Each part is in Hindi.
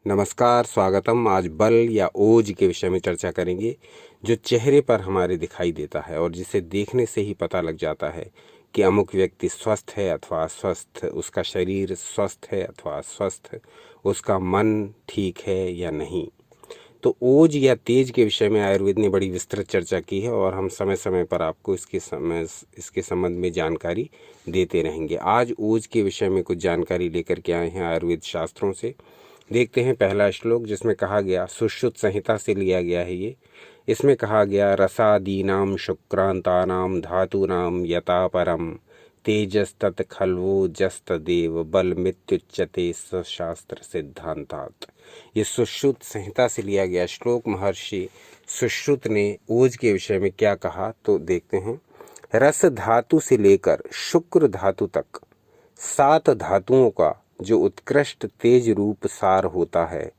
नमस्कार, स्वागतम। आज बल या ओज के विषय में चर्चा करेंगे, जो चेहरे पर हमारे दिखाई देता है और जिसे देखने से ही पता लग जाता है कि अमुक व्यक्ति स्वस्थ है अथवा अस्वस्थ, उसका शरीर स्वस्थ है अथवा अस्वस्थ, उसका मन ठीक है या नहीं। तो ओज या तेज के विषय में आयुर्वेद ने बड़ी विस्तृत चर्चा की है और हम समय समय पर आपको इसके संबंध में जानकारी देते रहेंगे। आज ओज के विषय में कुछ जानकारी लेकर के आए हैं आयुर्वेद शास्त्रों से। देखते हैं पहला श्लोक, जिसमें कहा गया, सुश्रुत संहिता से लिया गया है ये। इसमें कहा गया, रसादीनाम शुक्रांतानाम धातूनाम यथा परम तेजस्तत् खल्वो जस्तदेव बलमित्युच्यते शास्त्र सिद्धांतात्। ये सुश्रुत संहिता से लिया गया श्लोक। महर्षि सुश्रुत ने ओज के विषय में क्या कहा तो देखते हैं। रस धातु से लेकर शुक्र धातु तक 7 धातुओं का जो उत्कृष्ट तेज रूप सार होता है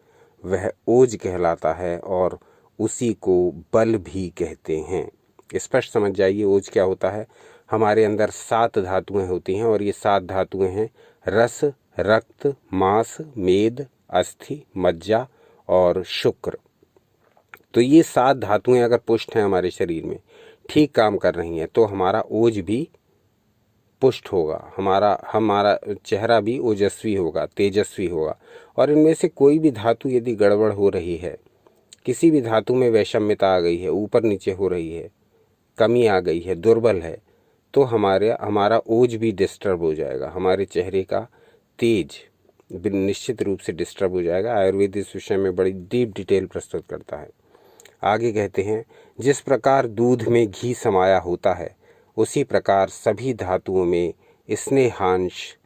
वह ओज कहलाता है और उसी को बल भी कहते हैं। स्पष्ट समझ जाइए ओज क्या होता है। हमारे अंदर 7 धातुएं होती हैं और ये 7 धातुएं हैं रस, रक्त, मांस, मेद, अस्थि, मज्जा और शुक्र। तो ये 7 धातुएं अगर पुष्ट हैं हमारे शरीर में, ठीक काम कर रही हैं, तो हमारा ओज भी पुष्ट होगा, हमारा चेहरा भी ओजस्वी होगा, तेजस्वी होगा। और इनमें से कोई भी धातु यदि गड़बड़ हो रही है, किसी भी धातु में वैषम्यता आ गई है, ऊपर नीचे हो रही है, कमी आ गई है, दुर्बल है, तो हमारा ओज भी डिस्टर्ब हो जाएगा, हमारे चेहरे का तेज निश्चित रूप से डिस्टर्ब हो जाएगा। आयुर्वेद इस विषय में बड़ी डीप डिटेल प्रस्तुत करता है। आगे कहते हैं, जिस प्रकार दूध में घी समाया होता है उसी प्रकार सभी धातुओं में स्नेहांश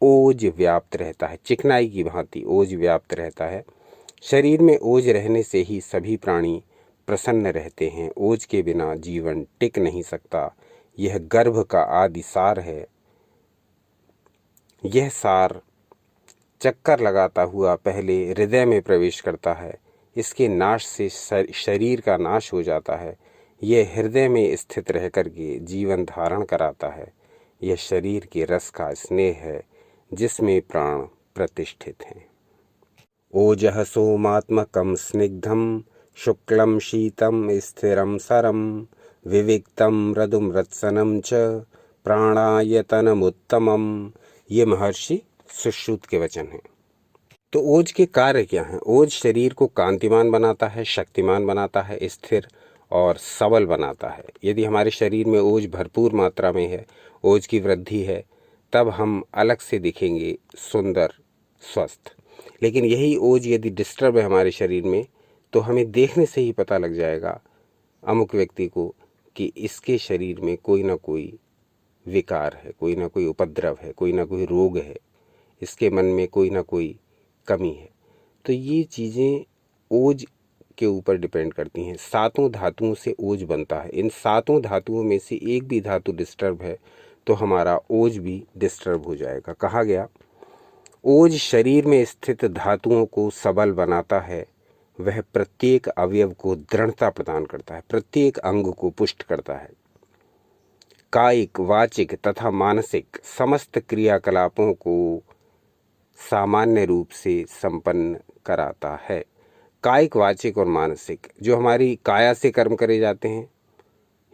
ओज व्याप्त रहता है। चिकनाई की भांति ओज व्याप्त रहता है। शरीर में ओज रहने से ही सभी प्राणी प्रसन्न रहते हैं। ओज के बिना जीवन टिक नहीं सकता। यह गर्भ का आदि सार है। यह सार चक्कर लगाता हुआ पहले हृदय में प्रवेश करता है। इसके नाश से शरीर का नाश हो जाता है। यह हृदय में स्थित रह कर के जीवन धारण कराता है। यह शरीर के रस का स्नेह है जिसमें प्राण प्रतिष्ठित हैं। ओजः सोमात्मकं स्निग्धं शुक्लं शीतं स्थिरं सरं विविक्तं मृदुं रत्सनं च प्राणायतनमुत्तमम्। ये महर्षि सुश्रुत के वचन हैं। तो ओज के कार्य क्या हैं? ओज शरीर को कांतिमान बनाता है, शक्तिमान बनाता है, स्थिर और सबल बनाता है। यदि हमारे शरीर में ओज भरपूर मात्रा में है, ओज की वृद्धि है, तब हम अलग से दिखेंगे, सुंदर, स्वस्थ। लेकिन यही ओज यदि डिस्टर्ब है हमारे शरीर में, तो हमें देखने से ही पता लग जाएगा अमुक व्यक्ति को कि इसके शरीर में कोई ना कोई विकार है, कोई ना कोई उपद्रव है, कोई ना कोई रोग है, इसके मन में कोई ना कोई कमी है। तो ये चीज़ें ओज के ऊपर डिपेंड करती हैं। 7 धातुओं से ओज बनता है। इन 7 धातुओं में से एक भी धातु डिस्टर्ब है तो हमारा ओज भी डिस्टर्ब हो जाएगा। कहा गया, ओज शरीर में स्थित धातुओं को सबल बनाता है। वह प्रत्येक अवयव को दृढ़ता प्रदान करता है, प्रत्येक अंग को पुष्ट करता है। कायिक, वाचिक तथा मानसिक समस्त क्रियाकलापों को सामान्य रूप से संपन्न कराता है। कायिक, वाचिक और मानसिक, जो हमारी काया से कर्म करे जाते हैं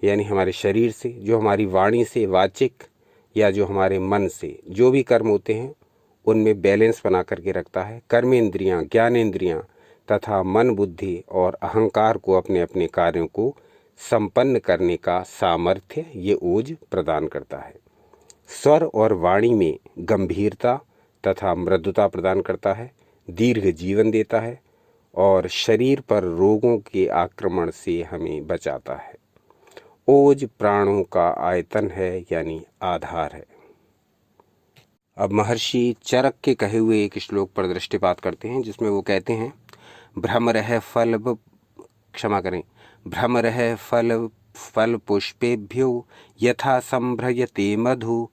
यानी हमारे शरीर से, जो हमारी वाणी से वाचिक या जो हमारे मन से जो भी कर्म होते हैं उनमें बैलेंस बना करके रखता है। कर्मेंद्रियां, ज्ञानेंद्रियां तथा मन, बुद्धि और अहंकार को अपने अपने कार्यों को संपन्न करने का सामर्थ्य ये ओज प्रदान करता है। स्वर और वाणी में गंभीरता तथा मृदुता प्रदान करता है, दीर्घ जीवन देता है और शरीर पर रोगों के आक्रमण से हमें बचाता है। ओज प्राणों का आयतन है यानी आधार है। अब महर्षि चरक के कहे हुए एक श्लोक पर दृष्टिपात करते हैं, जिसमें वो कहते हैं, भ्रमरः फल पुष्पेभ्यो यथा संभ्रयते मधु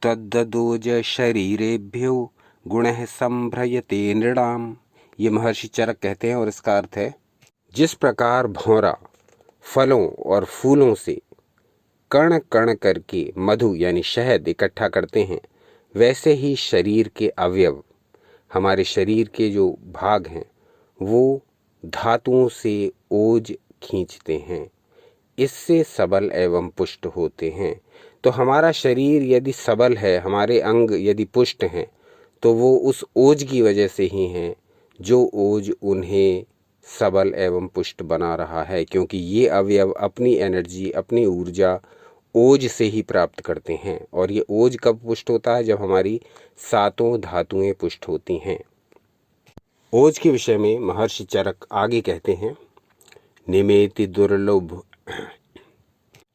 तद्दोज शरीरेभ्यो गुणः संभ्रयते नृणाम। ये महर्षि चरक कहते हैं और इसका अर्थ है, जिस प्रकार भौरा फलों और फूलों से कण कण करके मधु यानी शहद इकट्ठा करते हैं, वैसे ही शरीर के अवयव, हमारे शरीर के जो भाग हैं वो धातुओं से ओज खींचते हैं, इससे सबल एवं पुष्ट होते हैं। तो हमारा शरीर यदि सबल है, हमारे अंग यदि पुष्ट हैं, तो वो उस ओज की वजह से ही हैं जो ओज उन्हें सबल एवं पुष्ट बना रहा है, क्योंकि ये अवयव अपनी एनर्जी, अपनी ऊर्जा ओज से ही प्राप्त करते हैं। और ये ओज कब पुष्ट होता है? जब हमारी सातों धातुएं पुष्ट होती हैं। ओज के विषय में महर्षि चरक आगे कहते हैं,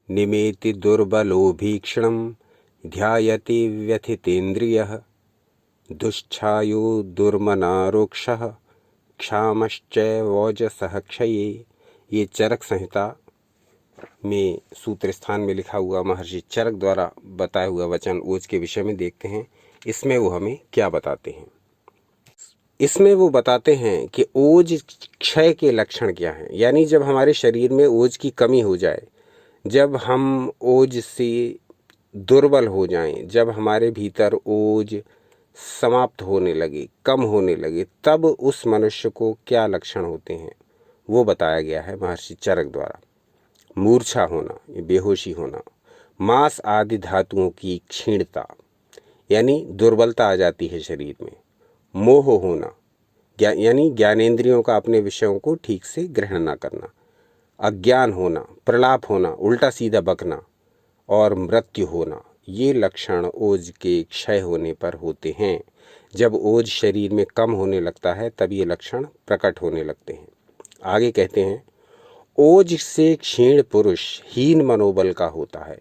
निमेति दुर्बलोभीक्षणं ध्यायति व्यथितेन्द्रियः दुश्छायो दुर्मनारोक्षः क्षामश्चैवोजसः क्षये। ये चरक संहिता में सूत्र स्थान में लिखा हुआ महर्षि चरक द्वारा बताया हुआ वचन ओज के विषय में देखते हैं। इसमें वो हमें क्या बताते हैं? इसमें वो बताते हैं कि ओज क्षय के लक्षण क्या हैं। यानी जब हमारे शरीर में ओज की कमी हो जाए, जब हम ओज से दुर्बल हो जाएं, जब हमारे भीतर ओज समाप्त होने लगे, कम होने लगे, तब उस मनुष्य को क्या लक्षण होते हैं वो बताया गया है महर्षि चरक द्वारा। मूर्छा होना, बेहोशी होना, मांस आदि धातुओं की क्षीणता यानी दुर्बलता आ जाती है शरीर में। मोह होना यानी ज्ञानेंद्रियों का अपने विषयों को ठीक से ग्रहण न करना। अज्ञान होना, प्रलाप होना, उल्टा सीधा बकना और मृत्यु होना, ये लक्षण ओज के क्षय होने पर होते हैं। जब ओज शरीर में कम होने लगता है तब ये लक्षण प्रकट होने लगते हैं। आगे कहते हैं, ओज से क्षीण पुरुष हीन मनोबल का होता है।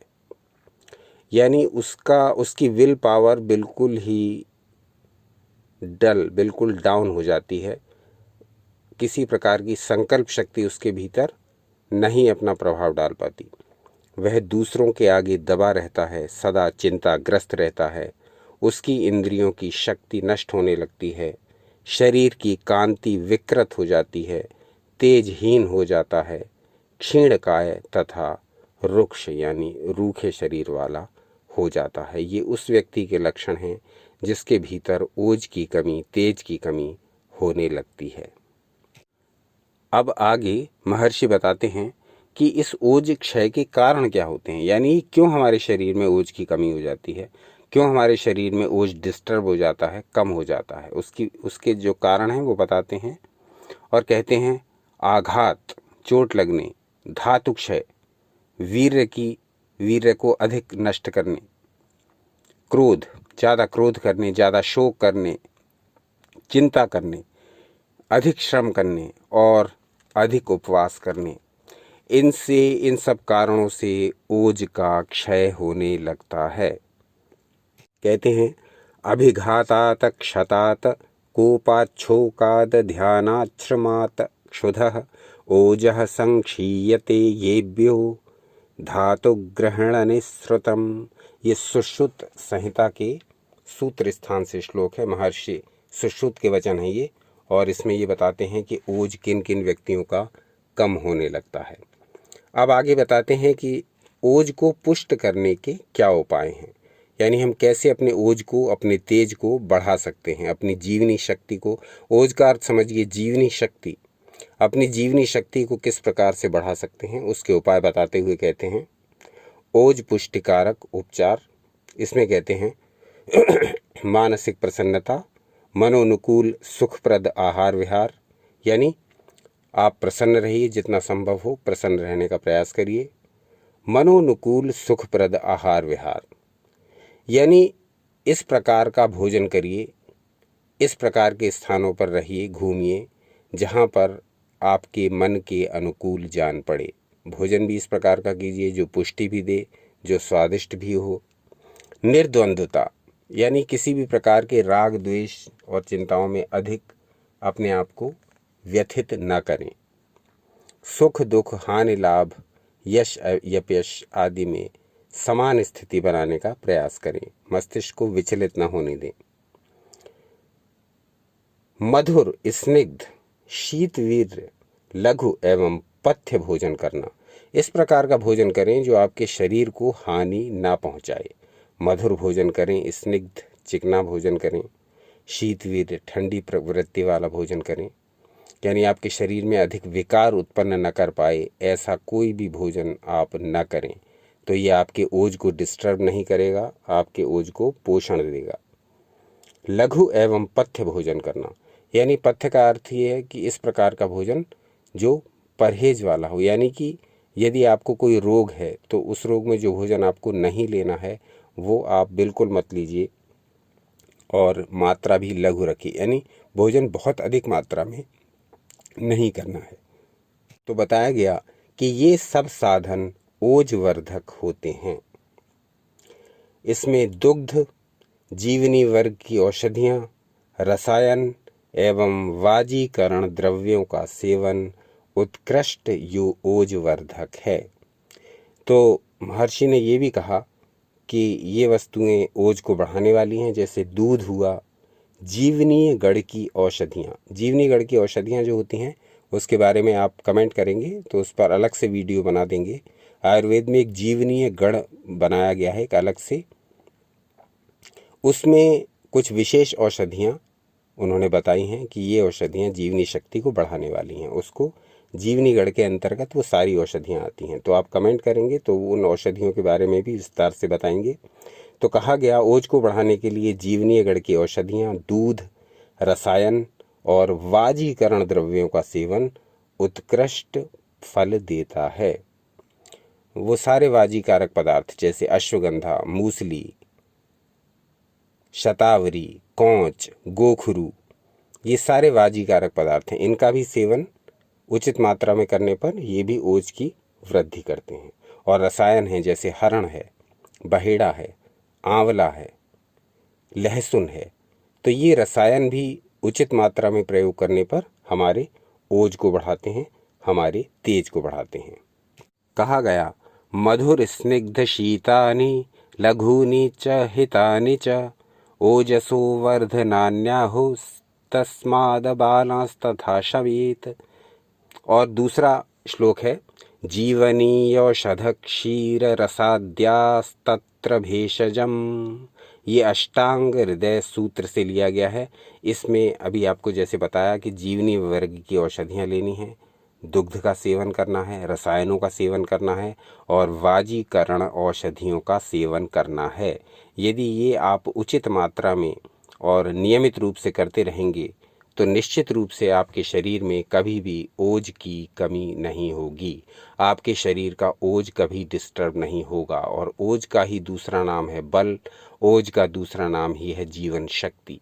यानी उसकी विल पावर बिल्कुल ही डल, बिल्कुल डाउन हो जाती है। किसी प्रकार की संकल्प शक्ति उसके भीतर नहीं अपना प्रभाव डाल पाती। वह दूसरों के आगे दबा रहता है, सदा चिंताग्रस्त रहता है। उसकी इंद्रियों की शक्ति नष्ट होने लगती है, शरीर की कांति विकृत हो जाती है, तेजहीन हो जाता है, क्षीणकाय तथा रुक्ष यानी रूखे शरीर वाला हो जाता है। ये उस व्यक्ति के लक्षण हैं जिसके भीतर ओज की कमी, तेज की कमी होने लगती है। अब आगे महर्षि बताते हैं कि इस ओज क्षय के कारण क्या होते हैं। यानी क्यों हमारे शरीर में ओज की कमी हो जाती है, क्यों हमारे शरीर में ओज डिस्टर्ब हो जाता है, कम हो जाता है, उसके जो कारण हैं वो बताते हैं। और कहते हैं, आघात, चोट लगने, धातु क्षय, वीर्य को अधिक नष्ट करने, क्रोध, ज़्यादा क्रोध करने, ज़्यादा शोक करने, चिंता करने, अधिक श्रम करने और अधिक उपवास करने, इन सब कारणों से ओज का क्षय होने लगता है। कहते हैं, अभिघातात क्षतात कोपाच्छोकाद ध्यानाश्रमात् क्षुधः ओजः संक्षीयते येभ्यो धातुग्रहण निःसृतम्। ये सुश्रुत संहिता के सूत्र स्थान से श्लोक है। महर्षि सुश्रुत के वचन है ये, और इसमें ये बताते हैं कि ओज किन किन व्यक्तियों का कम होने लगता है। अब आगे बताते हैं कि ओज को पुष्ट करने के क्या उपाय हैं। यानी हम कैसे अपने ओज को, अपने तेज को बढ़ा सकते हैं, अपनी जीवनी शक्ति को। ओज का अर्थ समझिए जीवनी शक्ति। अपनी जीवनी शक्ति को किस प्रकार से बढ़ा सकते हैं उसके उपाय बताते हुए कहते हैं, ओज पुष्टिकारक उपचार। इसमें कहते हैं, मानसिक प्रसन्नता, मनोनुकूल सुखप्रद आहार विहार। यानी आप प्रसन्न रहिए, जितना संभव हो प्रसन्न रहने का प्रयास करिए। मनोनुकूल सुखप्रद आहार विहार यानी इस प्रकार का भोजन करिए, इस प्रकार के स्थानों पर रहिए, घूमिए जहाँ पर आपके मन के अनुकूल जान पड़े। भोजन भी इस प्रकार का कीजिए जो पुष्टि भी दे, जो स्वादिष्ट भी हो। निर्द्वंद्वता यानी किसी भी प्रकार के राग, द्वेष और चिंताओं में अधिक अपने आप को व्यथित न करें। सुख दुख, हानि लाभ, यश अपयश आदि में समान स्थिति बनाने का प्रयास करें। मस्तिष्क को विचलित न होने दें। मधुर, स्निग्ध, शीतवीर्य, लघु एवं पथ्य भोजन करना। इस प्रकार का भोजन करें जो आपके शरीर को हानि ना पहुंचाए। मधुर भोजन करें, स्निग्ध चिकना भोजन करें, शीतवीर्य ठंडी प्रवृत्ति वाला भोजन करें, यानी आपके शरीर में अधिक विकार उत्पन्न न कर पाए, ऐसा कोई भी भोजन आप न करें। तो ये आपके ओज को डिस्टर्ब नहीं करेगा, आपके ओज को पोषण देगा। लघु एवं पथ्य भोजन करना, यानी पथ्य का अर्थ ये है कि इस प्रकार का भोजन जो परहेज वाला हो, यानी कि यदि आपको कोई रोग है तो उस रोग में जो भोजन आपको नहीं लेना है वो आप बिल्कुल मत लीजिए, और मात्रा भी लघु रखिए, यानी भोजन बहुत अधिक मात्रा में नहीं करना है। तो बताया गया कि ये सब साधन ओजवर्धक होते हैं। इसमें दुग्ध, जीवनी वर्ग की औषधियाँ, रसायन एवं वाजीकरण द्रव्यों का सेवन उत्कृष्ट ओजवर्धक है। तो महर्षि ने ये भी कहा कि ये वस्तुएं ओज को बढ़ाने वाली हैं, जैसे दूध हुआ, जीवनीय गढ़ की औषधियाँ। जीवनी गढ़ की औषधियाँ जो होती हैं उसके बारे में आप कमेंट करेंगे तो उस पर अलग से वीडियो बना देंगे। आयुर्वेद में एक जीवनीय गढ़ बनाया गया है एक अलग से, उसमें कुछ विशेष औषधियाँ उन्होंने बताई हैं कि ये औषधियाँ जीवनी शक्ति को बढ़ाने वाली हैं। उसको जीवनी गढ़ के अंतर्गत वो सारी औषधियाँ आती हैं। तो आप कमेंट करेंगे तो उन औषधियों के बारे में भी विस्तार से बताएंगे। तो कहा गया ओज को बढ़ाने के लिए जीवनीय गढ़ की औषधियाँ, दूध, रसायन और वाजीकरण द्रव्यों का सेवन उत्कृष्ट फल देता है। वो सारे वाजीकारक पदार्थ जैसे अश्वगंधा, मूसली, शतावरी, कौच, गोखरू, ये सारे वाजीकारक पदार्थ हैं। इनका भी सेवन उचित मात्रा में करने पर ये भी ओज की वृद्धि करते हैं। और रसायन हैं जैसे हरण है, बहेड़ा है, आंवला है, लहसुन है। तो ये रसायन भी उचित मात्रा में प्रयोग करने पर हमारे ओज को बढ़ाते हैं, हमारे तेज को बढ़ाते हैं। कहा गया मधुर स्निग्ध शीतानि लघूनि च हितानि च ओजसो वर्धनान्याहुः तस्माद् बालांस्तथा शवेत्। और दूसरा श्लोक है जीवनीयौषध क्षीर रसाद्यास्तत्र भेषजम। ये अष्टांग हृदय सूत्र से लिया गया है। इसमें अभी आपको जैसे बताया कि जीवनी वर्ग की औषधियाँ लेनी हैं, दुग्ध का सेवन करना है, रसायनों का सेवन करना है और वाजीकरण औषधियों का सेवन करना है। यदि ये आप उचित मात्रा में और नियमित रूप से करते रहेंगे तो निश्चित रूप से आपके शरीर में कभी भी ओज की कमी नहीं होगी, आपके शरीर का ओज कभी डिस्टर्ब नहीं होगा। और ओज का ही दूसरा नाम है बल, ओज का दूसरा नाम ही है जीवन शक्ति,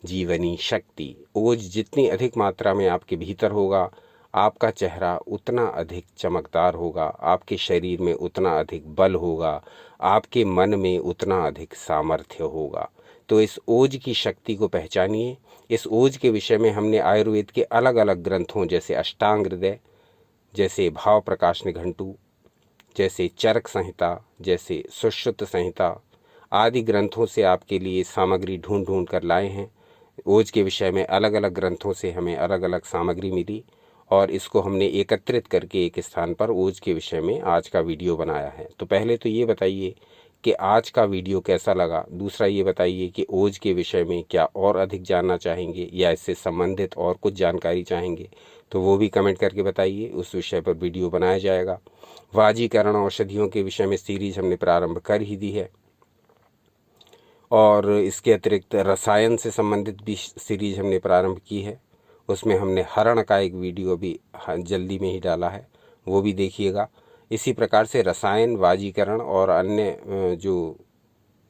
जीवनी शक्ति। ओज जितनी अधिक मात्रा में आपके भीतर होगा, आपका चेहरा उतना अधिक चमकदार होगा, आपके शरीर में उतना अधिक बल होगा, आपके मन में उतना अधिक सामर्थ्य होगा। तो इस ओज की शक्ति को पहचानिए। इस ओज के विषय में हमने आयुर्वेद के अलग अलग ग्रंथों जैसे अष्टांग हृदय, जैसे भाव प्रकाश निघंटु, जैसे चरक संहिता, जैसे सुश्रुत संहिता आदि ग्रंथों से आपके लिए सामग्री ढूंढ ढूंढ कर लाए हैं। ओज के विषय में अलग अलग ग्रंथों से हमें अलग अलग सामग्री मिली और इसको हमने एकत्रित करके एक स्थान पर ओज के विषय में आज का वीडियो बनाया है। तो पहले तो ये बताइए कि आज का वीडियो कैसा लगा। दूसरा ये बताइए कि ओज के विषय में क्या और अधिक जानना चाहेंगे या इससे संबंधित और कुछ जानकारी चाहेंगे तो वो भी कमेंट करके बताइए, उस विषय पर वीडियो बनाया जाएगा। वाजीकरण औषधियों के विषय में सीरीज हमने प्रारंभ कर ही दी है और इसके अतिरिक्त रसायन से संबंधित भी सीरीज हमने प्रारंभ की है। उसमें हमने हरण का एक वीडियो भी जल्दी में ही डाला है, वो भी देखिएगा। इसी प्रकार से रसायन, वाजीकरण और अन्य जो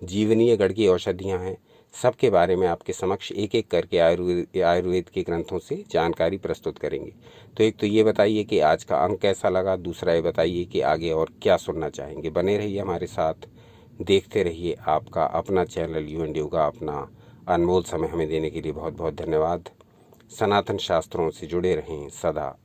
जीवनीय गढ़ की औषधियाँ हैं सबके बारे में आपके समक्ष एक एक करके आयुर्वेद के ग्रंथों से जानकारी प्रस्तुत करेंगे। तो एक तो ये बताइए कि आज का अंक कैसा लगा, दूसरा ये बताइए कि आगे और क्या सुनना चाहेंगे। बने रहिए हमारे साथ, देखते रहिए आपका अपना चैनल यू एंड योगा। अपना अनमोल समय हमें देने के लिए बहुत बहुत धन्यवाद। सनातन शास्त्रों से जुड़े रहें सदा।